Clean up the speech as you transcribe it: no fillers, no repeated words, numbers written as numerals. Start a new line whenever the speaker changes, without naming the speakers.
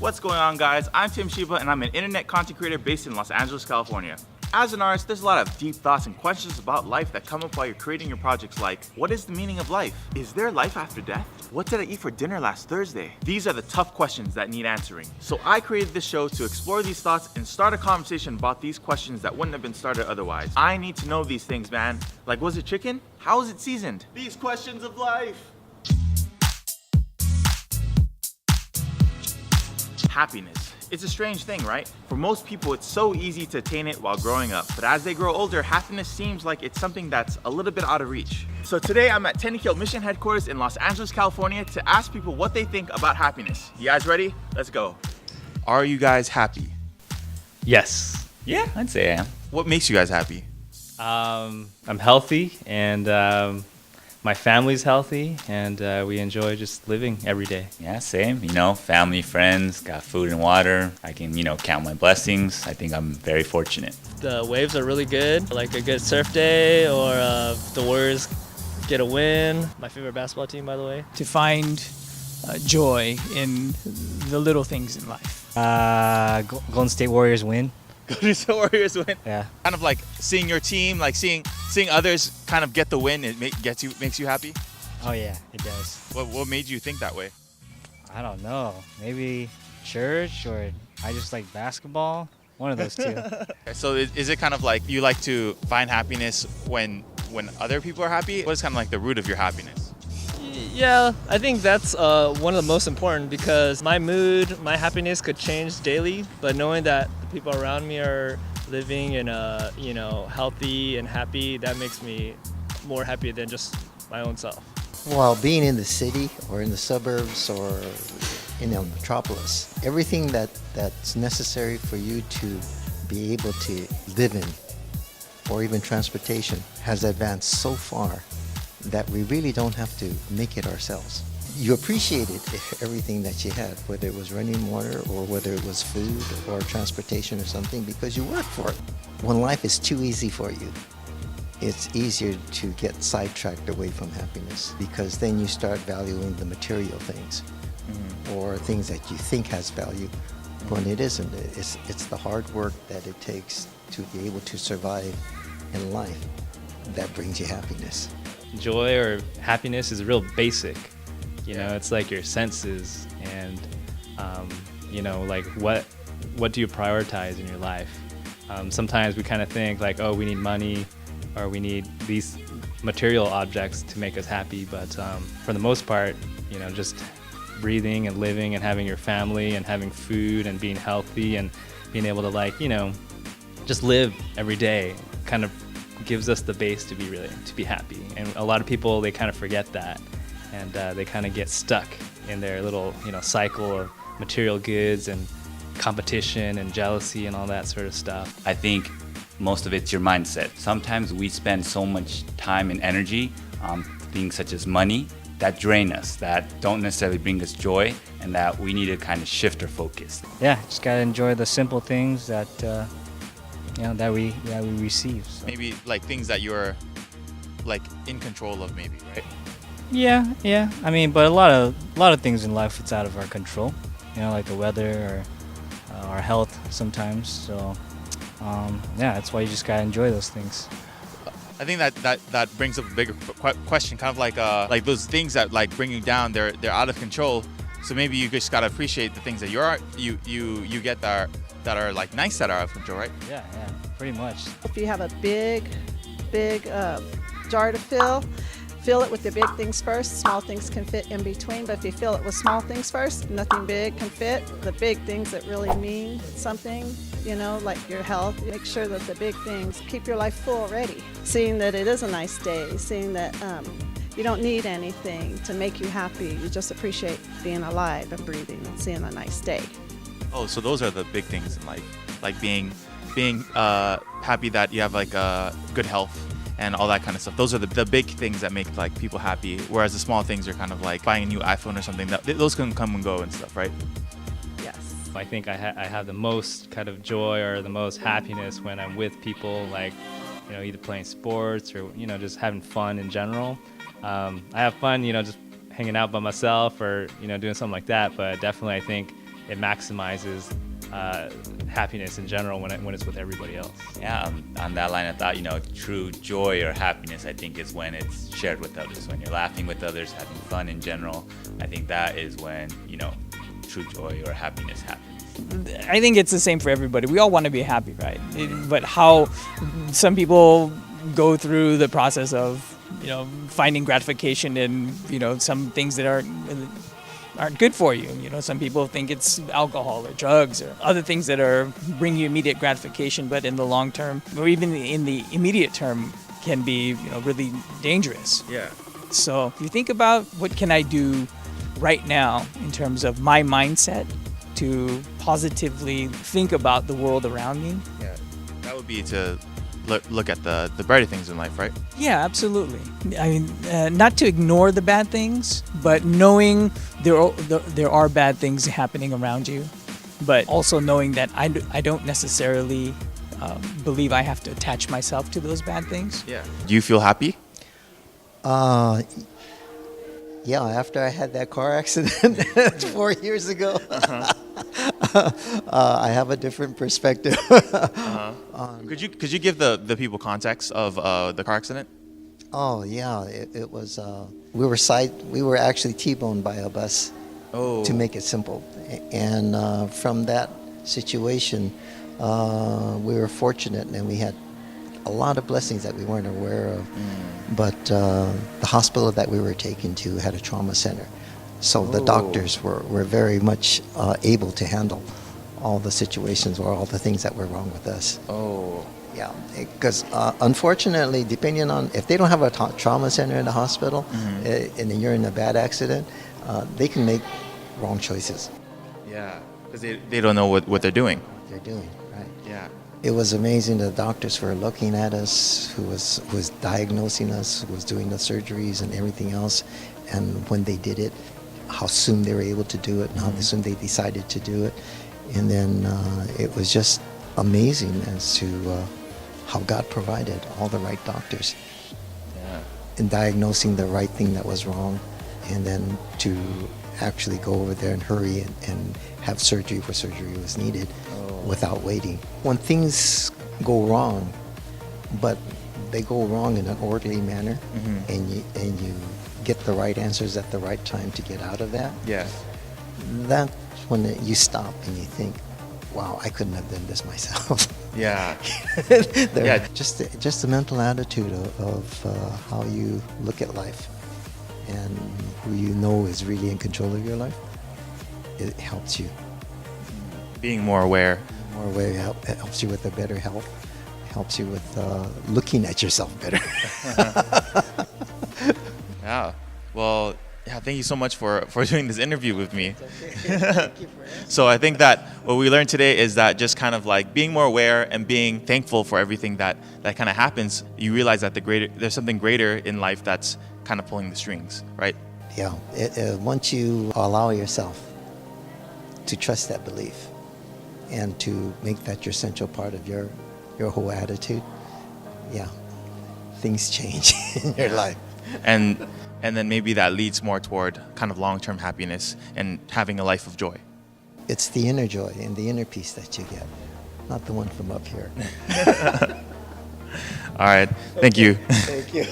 What's going on, guys? I'm Tim Shiba and I'm an internet content creator based in Los Angeles, California. As an artist, there's a lot of deep thoughts and questions about life that come up while you're creating your projects, like, what is the meaning of life? Is there life after death? What did I eat for dinner last Thursday? These are the tough questions that need answering. So I created this show to explore these thoughts and start a conversation about these questions that wouldn't have been started otherwise. I need to know these things, man. Like, was it chicken? How is it seasoned? These questions of life. Happiness. It's a strange thing, right? For most people, it's so easy to attain it while growing up. But as they grow older, happiness seems like it's something that's a little bit out of reach. So today I'm at Tenrikyo mission headquarters in Los Angeles, California to ask people what they think about happiness. You guys ready? Let's go. Are you guys happy?
Yes.
Yeah, I'd say I am.
What makes you guys happy?
I'm healthy, and my family's healthy, and we enjoy just living every day.
Yeah, same. You know, family, friends, got food and water. I can, count my blessings. I think I'm very fortunate.
The waves are really good, like a good surf day, or the Warriors get a win. My favorite basketball team, by the way.
To find joy in the little things in life.
Golden State Warriors win.
Golden State Warriors win?
Yeah.
Kind of like seeing your team, like seeing others kind of get the win, it makes you happy?
Oh yeah, it does.
What made you think that way?
I don't know. Maybe church, or I just like basketball. One of those two.
So is it kind of like you like to find happiness when other people are happy? What is kind of like the root of your happiness?
Yeah, I think that's one of the most important, because my mood, my happiness could change daily, but knowing that the people around me are living and healthy and happy, that makes me more happy than just my own self.
While being in the city or in the suburbs or in a metropolis, everything that's necessary for you to be able to live in, or even transportation, has advanced so far that we really don't have to make it ourselves. You appreciated everything that you had, whether it was running water or whether it was food or transportation or something, because you worked for it. When life is too easy for you, it's easier to get sidetracked away from happiness, because then you start valuing the material things, or things that you think has value when it isn't. It's the hard work that it takes to be able to survive in life that brings you happiness.
Joy or happiness is real basic. It's like your senses, and like what do you prioritize in your life? Sometimes we kind of think like, oh, we need money, or we need these material objects to make us happy, but for the most part, just breathing and living and having your family and having food and being healthy and being able to just live every day kind of gives us the base to be happy. And a lot of people, they kind of forget that, and they kind of get stuck in their little cycle of material goods and competition and jealousy and all that sort of stuff.
I think most of it's your mindset. Sometimes we spend so much time and energy on things such as money that drain us, that don't necessarily bring us joy, and that we need to kind of shift our focus.
Yeah, just gotta enjoy the simple things that that we receive. So.
Maybe like things that you're like in control of, maybe, right?
Yeah. I mean, but a lot of things in life, it's out of our control. Like the weather or our health sometimes. So that's why you just gotta enjoy those things.
I think that brings up a bigger question, kind of like those things that like bring you down, they're out of control. So maybe you just gotta appreciate the things that you get that are like nice, that are out of control, right?
Yeah, pretty much.
If you have a big jar to fill it with the big things first. Small things can fit in between, but if you fill it with small things first, nothing big can fit. The big things that really mean something, like your health, make sure that the big things keep your life full already. Seeing that it is a nice day, seeing that you don't need anything to make you happy. You just appreciate being alive and breathing and seeing a nice day.
Oh, so those are the big things in life, like being happy that you have like good health and all that kind of stuff. Those are the big things that make like people happy, whereas the small things are kind of like buying a new iPhone or something. Those can come and go and stuff, right?
Yes.
I think I have the most kind of joy or the most happiness when I'm with people, like either playing sports or just having fun in general. I have fun just hanging out by myself or doing something like that, but definitely I think it maximizes happiness in general when it's with everybody else.
Yeah, on that line of thought, true joy or happiness, I think, is when it's shared with others. When you're laughing with others, having fun in general, I think that is when, true joy or happiness happens.
I think it's the same for everybody. We all want to be happy, right? But how some people go through the process of, finding gratification in, some things that aren't good for you. Some people think it's alcohol or drugs or other things that bring you immediate gratification, but in the long term, or even in the immediate term, can be, really dangerous.
Yeah.
So if you think about what can I do right now in terms of my mindset to positively think about the world around me.
Yeah. That would be to look at the brighter things in life, right?
Yeah, absolutely. I mean, not to ignore the bad things, but knowing there are bad things happening around you, but also knowing that I don't necessarily believe I have to attach myself to those bad things.
Yeah. Do you feel happy?
Yeah, after I had that car accident 4 years ago, I have a different perspective.
Could you give the people context of the car accident?
Oh yeah, it was. We were actually T-boned by a bus.
Oh.
To make it simple, and from that situation, we were fortunate, and we had a lot of blessings that we weren't aware of. But the hospital that we were taken to had a trauma center, so the doctors were very much able to handle all the situations or all the things that were wrong with us.
Oh.
Yeah, because unfortunately, depending on if they don't have a trauma center in the hospital, and then you're in a bad accident, they can make wrong choices.
Yeah, because they don't know what they're doing.
They're doing right.
Yeah.
It was amazing. The doctors were looking at us, who was diagnosing us, who was doing the surgeries and everything else, and when they did it, how soon they were able to do it, and how soon they decided to do it, and then it was just amazing as to how God provided all the right doctors in diagnosing the right thing that was wrong, and then to actually go over there and hurry and have surgery where surgery was needed without waiting. When things go wrong, but they go wrong in an orderly manner, and you get the right answers at the right time to get out of that, that's when you stop and you think, wow, I couldn't have done this myself.
Yeah.
Just the mental attitude of how you look at life and who you know is really in control of your life. It helps you.
Being more aware.
It helps you with a better health. Helps you with looking at yourself better.
Yeah. Well, thank you so much for doing this interview with me.
Thank you for asking.
So I think that what we learned today is that just kind of like being more aware and being thankful for everything that kind of happens, you realize that there's something greater in life that's kind of pulling the strings, right?
Yeah. Once you allow yourself to trust that belief and to make that your central part of your whole attitude, things change in your life.
And then maybe that leads more toward kind of long-term happiness and having a life of joy.
It's the inner joy and the inner peace that you get, not the one from up here.
All right. Thank you.
Thank you.